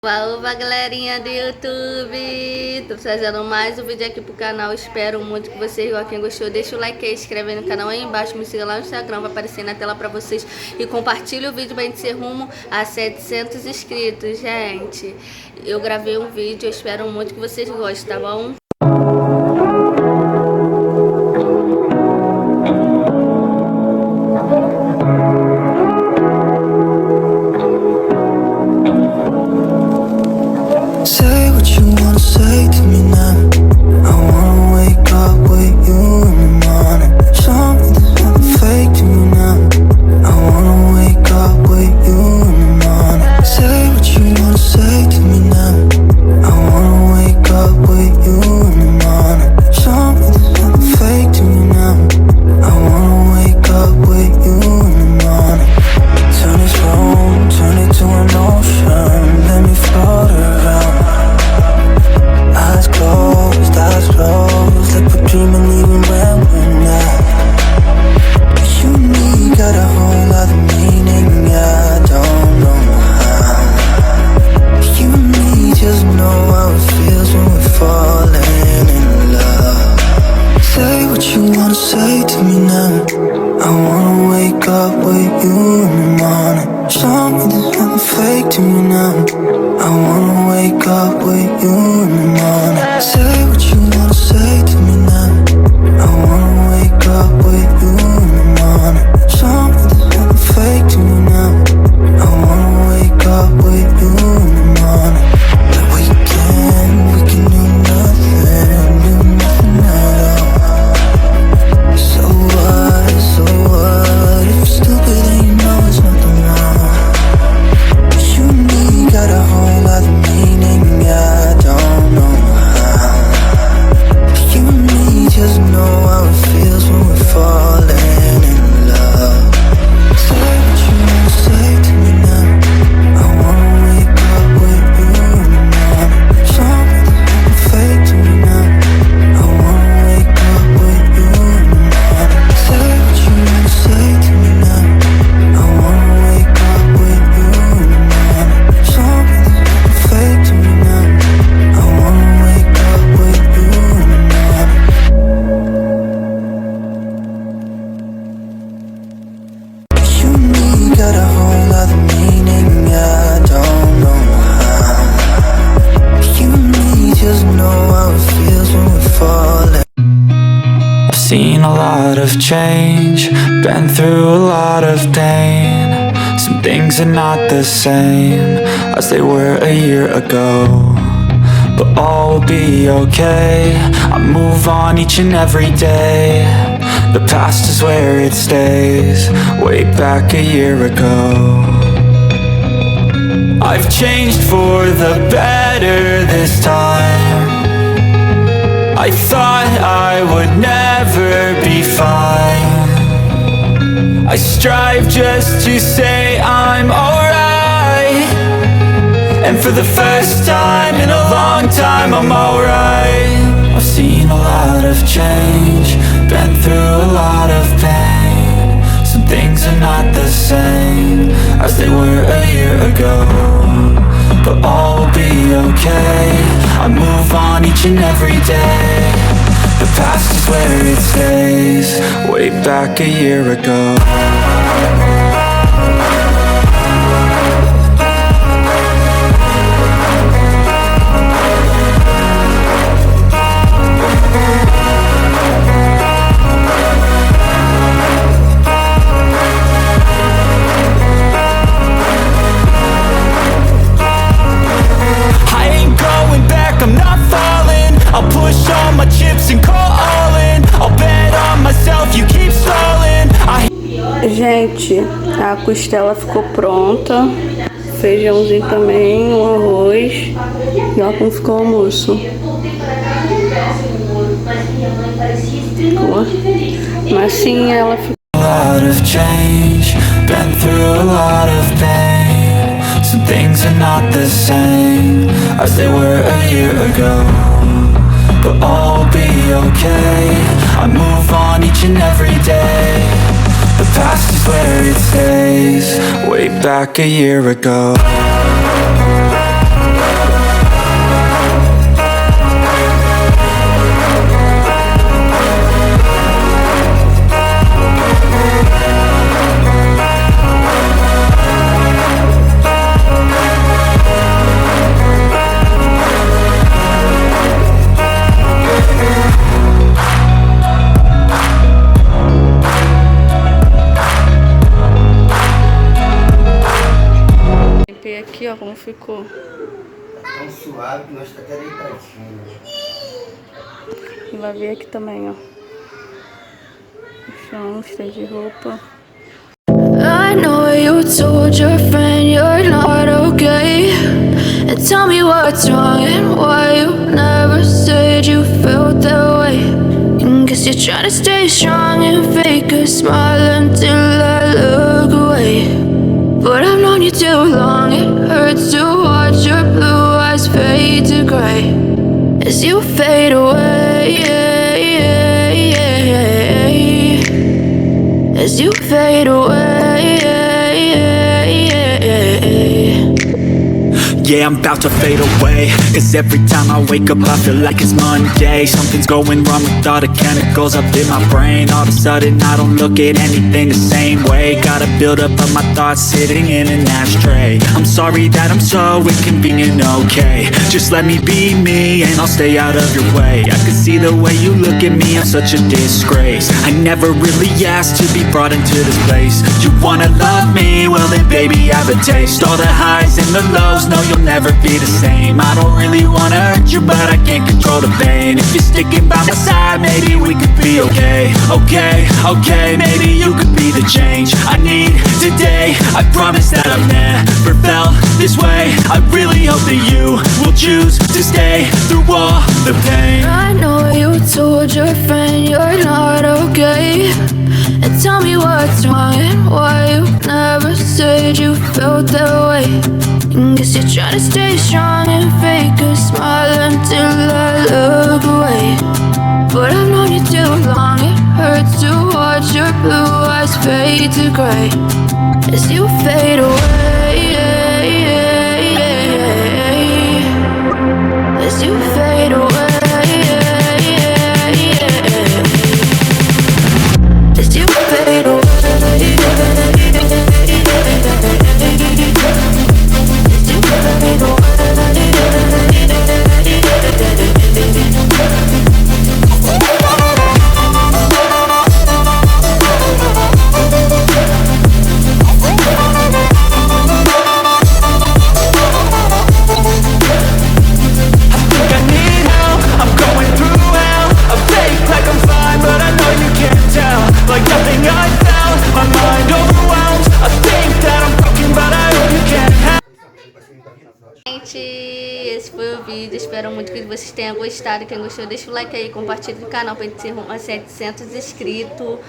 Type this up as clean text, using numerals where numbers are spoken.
Oba, oba, galerinha do YouTube! Tô trazendo mais um vídeo aqui pro canal. Espero muito que vocês, quem gostou, deixa o like aí, inscreve no canal aí embaixo, me siga lá no Instagram, vai aparecer na tela pra vocês. E compartilha o vídeo pra gente ser rumo a 700 inscritos, gente. Eu gravei um vídeo, eu espero muito que vocês gostem, tá bom? Say what you wanna say to me now. I wanna wake up with you in the morning. Show me there's nothing fake to me now. I wanna wake up with you in the morning. Say what you wanna say to me now. I wanna wake up with you in the morning. Show me there's nothing fake to me now. I wanna wake up with you in the morning. Turn this room, turn it to an ocean. Let me float around. Eyes closed, like we're dreaming even when we're not. You and me got a whole other meaning, I don't know how. You and me just know how it feels when we're falling in love. Say what you wanna say to me now. I wanna wake up with you in the morning. Show me there's nothing fake to me now. I wanna wake up with you in the morning. Say what you wanna say to me now. I wanna wake up with you in the morning. Show me there's nothing fake to me now. I wanna wake up with you in the morning. Like we can do nothing at all. So what, if you're stupid then you know it's nothing wrong. You and me got a whole other meaning, I don't know how. You and me just know how it feels when we're falling in love. Say what you wanna say to me now. I wanna wake up with you in the morning. Show me there's nothing fake to me now. I wanna wake up with you in the morning. Say what you wanna say to me now. I wanna wake up with you in the morning. Show me there's nothing fake to me now. I wanna wake up with you in the morning. You and me got a whole other meaning, I don't know how. You and me just know how it feels when we're falling. I've seen a lot of change, been through a lot of pain. Some things are not the same as they were a year ago, but all will be okay. I move on each and every day. The past is where it stays, way back a year ago. I've changed for the better this time. I thought I would never be fine. I strive just to say I'm alright, and for the first time in a long time I'm alright. I've seen a lot of change, been through a lot of pain. Some things are not the same as they were a year ago, but all will be okay. I move on each and every day. The past is where it stays, way back a year ago. I'm not falling, I'll push all my chips and call all in. I'll bet on myself, you keep stalling. Gente, a costela ficou pronta. Feijãozinho também, um arroz. E olha como ficou o almoço. Ficou. Massinha, ela ficou. A lot of change, been through a lot of pain. Some things are not the same as they were a year ago, but all will be okay. I move on each and every day. The past is where it stays, way back a year ago. ficou? Tá tão suave que nós tá até deitadinho. E vai ver aqui também, ó. O chão, cheio de roupa. I know you told your friend you're not okay. And tell me what's wrong and why you never said you felt that way. And guess you're trying to stay strong and fake a smile until I look away. But I've known you too long, it hurts to watch your blue eyes fade to gray as you fade away, as you fade away. Yeah, I'm about to fade away, cause every time I wake up I feel like it's Monday. Something's going wrong with all the chemicals up in my brain. All of a sudden I don't look at anything the same way. Gotta build up of my thoughts sitting in an ashtray. I'm sorry that I'm so inconvenient, okay. Just let me be me and I'll stay out of your way. I can see the way you look at me, I'm such a disgrace. I never really asked to be brought into this place. You wanna love me? Well then baby I have a taste. All the highs and the lows, no you'll never be the same. I don't really wanna hurt you, but I can't control the pain. If you're sticking by my side, maybe we could be okay. Okay, maybe you could be the change I need today. I promise that I've never felt this way. I really hope that you will choose to stay through all the pain. I know you told your friend you're not okay. And tell me what's wrong and why you never said you felt that way. And guess you're trying to stay strong and fake a smile until I look away. But I've known you too long, it hurts to watch your blue eyes fade to gray as you fade away, as you fade away. As you fade away, as you fade away. Gente, esse foi o vídeo, espero muito que vocês tenham gostado. Quem gostou, deixa o like aí, compartilha o canal pra gente ser rumo a 700 inscritos.